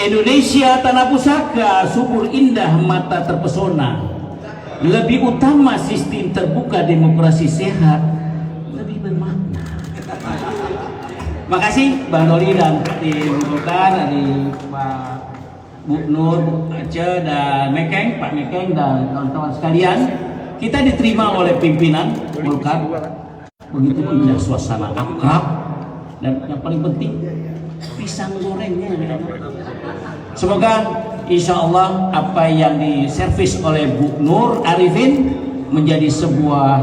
Indonesia tanah pusaka, subur indah mata terpesona. Lebih utama sistem terbuka, demokrasi sehat, lebih bermakna. Makasih Bang Doli dan tim Golkar, dari Pak Bu Nur, Bu Aceh, dan Mekeng, Pak Mekeng dan kawan-kawan sekalian. Kita diterima oleh pimpinan Golkar. Begitu indah suasana akrab, dan yang paling penting pisang gorengnya. Semoga insya Allah apa yang diservis oleh Bu Nur Arifin menjadi sebuah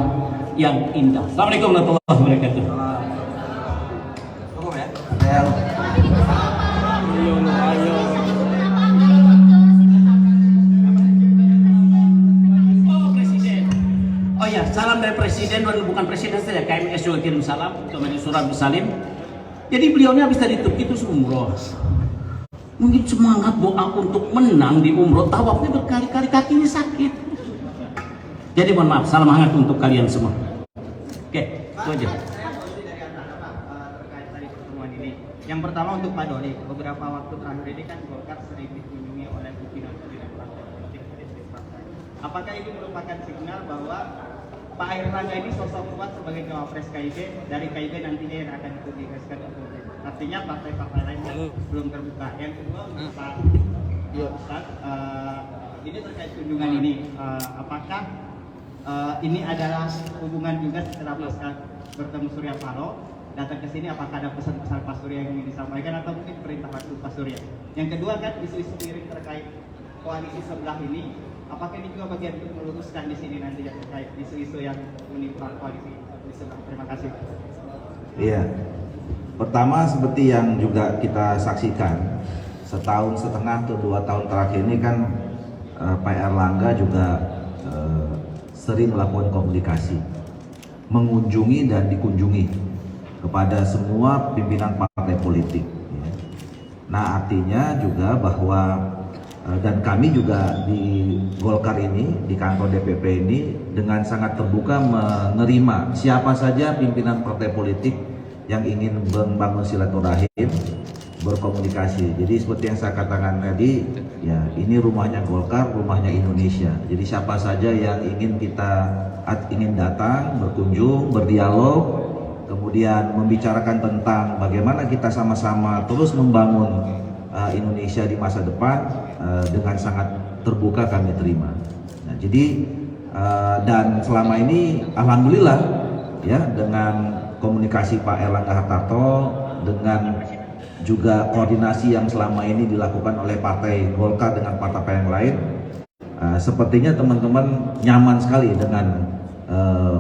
yang indah. Assalamualaikum warahmatullahi wabarakatuh. Oh ya, salam dari Presiden, dan bukan Presiden saja, KMS juga kirim salam untuk Majelis Syuro Salim. Jadi beliaunya habis dari Turki itu umroh. Mungkin semangat doa untuk menang di umroh, tawafnya berkali-kali kakinya sakit. Jadi mohon maaf, salam hangat untuk kalian semua. Oke, itu aja. Terkait tadi pertemuan ini. Yang pertama untuk Pak Doli, beberapa waktu terakhir ini kan Golkar sering dikunjungi oleh pimpinan-pimpinan partai politik dari partai. Apakah ini merupakan signal bahwa Pak Airlangga ini sosok kuat sebagai cawapres KIB, dari KIB nantinya yang akan dikomunikasikan ke publik? Artinya partai-partai lain yang belum terbuka. Yang kedua untuk Pak Ustadz, ini terkait kunjungan ini, apakah ini adalah hubungan juga setelah pasca bertemu Surya Paloh datang ke sini, apakah ada pesan-pesan Pak Surya yang ingin disampaikan atau mungkin perintah Pak Surya? Yang kedua kan isu-isu miring terkait koalisi sebelah ini, apakah ini juga bagian untuk meluruskan di sini nanti terkait isu-isu yang menimpa koalisi di sebelah? Terima kasih. Iya. Pertama, seperti yang juga kita saksikan, setahun setengah atau 2 tahun terakhir ini kan Pak Airlangga juga sering melakukan komunikasi, mengunjungi dan dikunjungi kepada semua pimpinan partai politik. Nah, artinya juga bahwa dan kami juga di Golkar ini, di kantor DPP ini dengan sangat terbuka menerima siapa saja pimpinan partai politik yang ingin membangun silaturahim, berkomunikasi. Jadi seperti yang saya katakan tadi, ya ini rumahnya Golkar, rumahnya Indonesia. Jadi siapa saja yang ingin datang, berkunjung, berdialog, kemudian membicarakan tentang bagaimana kita sama-sama terus membangun Indonesia di masa depan, dengan sangat terbuka kami terima. Nah, jadi dan selama ini alhamdulillah ya, dengan komunikasi Pak Erlangga Hartarto, dengan juga koordinasi yang selama ini dilakukan oleh Partai Golkar dengan partai yang lain, sepertinya teman-teman nyaman sekali dengan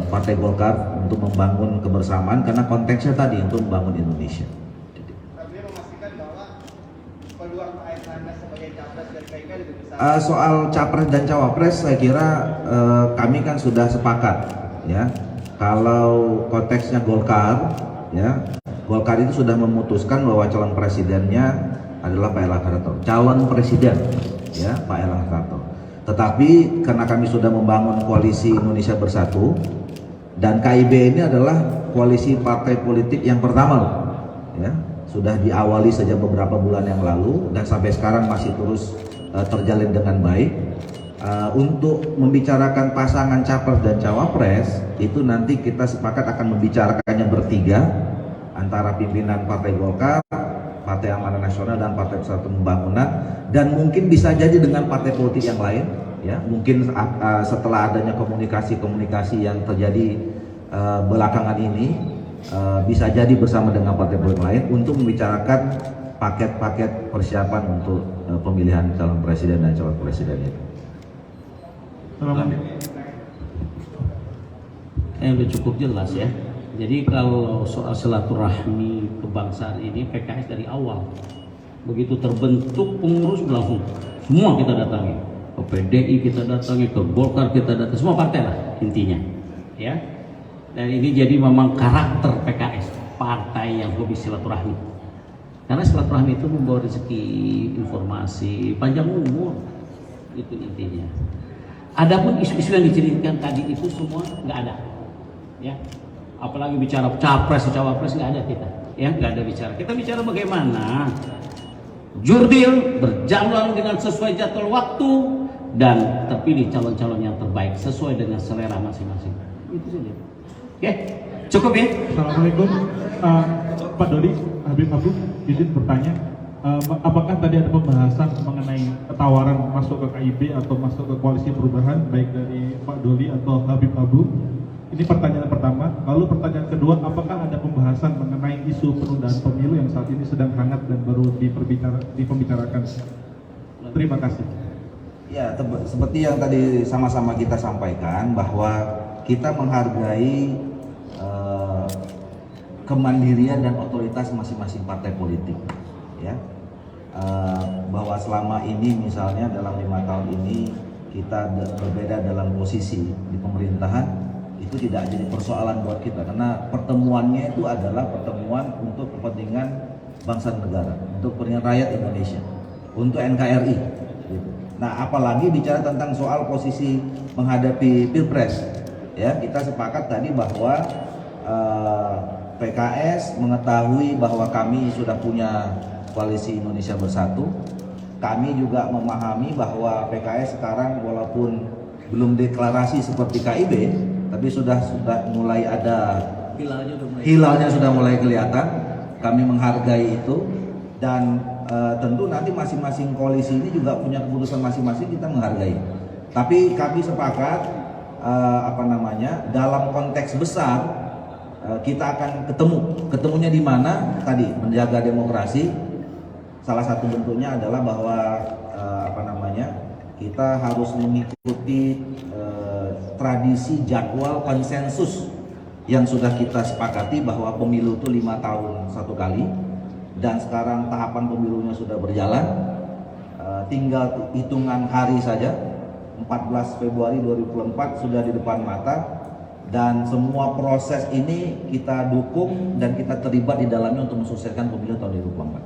Partai Golkar untuk membangun kebersamaan, karena konteksnya tadi untuk membangun Indonesia. Soal capres dan cawapres, saya kira kami kan sudah sepakat ya. Kalau konteksnya Golkar, ya Golkar itu sudah memutuskan bahwa calon presidennya adalah Pak Erlangga Hartarto, calon presiden, ya Pak Erlangga Hartarto. Tetapi karena kami sudah membangun koalisi Indonesia Bersatu, dan KIB ini adalah koalisi partai politik yang pertama, ya sudah diawali sejak beberapa bulan yang lalu dan sampai sekarang masih terus terjalin dengan baik. Untuk membicarakan pasangan capres dan cawapres itu nanti kita sepakat akan membicarakannya bertiga antara pimpinan Partai Golkar, Partai Amanat Nasional dan Partai Persatuan Pembangunan, dan mungkin bisa jadi dengan partai politik yang lain ya. Mungkin setelah adanya komunikasi yang terjadi belakangan ini, bisa jadi bersama dengan partai politik lain untuk membicarakan paket-paket persiapan untuk pemilihan calon presiden dan calon presiden itu. Udah cukup jelas ya. Jadi kalau soal silaturahmi kebangsaan ini, PKS dari awal begitu terbentuk pengurus langsung semua kita datangi, ke PDI kita datangi, ke Golkar kita datangi, semua partai lah intinya ya. Dan ini jadi memang karakter PKS, partai yang hobi silaturahmi, karena silaturahmi itu membawa rezeki, informasi, panjang umur, itu intinya. Adapun isu-isu yang diceritakan tadi itu semua nggak ada, ya. Apalagi bicara capres, cawapres nggak ada kita, ya nggak ada bicara. Kita bicara bagaimana jurdil, berjalan dengan sesuai jadwal waktu, dan terpilih calon-calon yang terbaik sesuai dengan selera masing-masing. Itu saja. Oke, cukup ya. Assalamualaikum, Pak Dodi, Habib Abu, izin bertanya, apakah tadi ada pembahasan mengenai tawaran masuk ke KIB atau masuk ke koalisi perubahan baik dari Pak Dodi atau Habib Abu? Ini pertanyaan pertama. Lalu pertanyaan kedua, apakah ada pembahasan mengenai isu penundaan pemilu yang saat ini sedang hangat dan baru dipembicarakan? Terima kasih. Ya, seperti yang tadi sama-sama kita sampaikan bahwa kita menghargai kemandirian dan otoritas masing-masing partai politik, ya. Bahwa selama ini misalnya dalam 5 tahun ini kita berbeda dalam posisi di pemerintahan, itu tidak jadi persoalan buat kita karena pertemuannya itu adalah pertemuan untuk kepentingan bangsa dan negara, untuk kepentingan rakyat Indonesia, untuk NKRI gitu. Nah, apalagi bicara tentang soal posisi menghadapi Pilpres, ya, kita sepakat tadi bahwa PKS mengetahui bahwa kami sudah punya koalisi Indonesia Bersatu. Kami juga memahami bahwa PKS sekarang walaupun belum deklarasi seperti KIB, tapi sudah mulai ada hilalnya sudah mulai kelihatan. Kami menghargai itu dan tentu nanti masing-masing koalisi ini juga punya keputusan masing-masing, kita menghargai. Tapi kami sepakat dalam konteks besar kita akan ketemunya di mana tadi menjaga demokrasi. Salah satu bentuknya adalah bahwa kita harus mengikuti tradisi jadwal konsensus yang sudah kita sepakati bahwa pemilu itu 5 tahun 1 kali dan sekarang tahapan pemilunya sudah berjalan, tinggal hitungan hari saja, 14 Februari 2024 sudah di depan mata dan semua proses ini kita dukung dan kita terlibat di dalamnya untuk mensukseskan pemilu tahun 2024.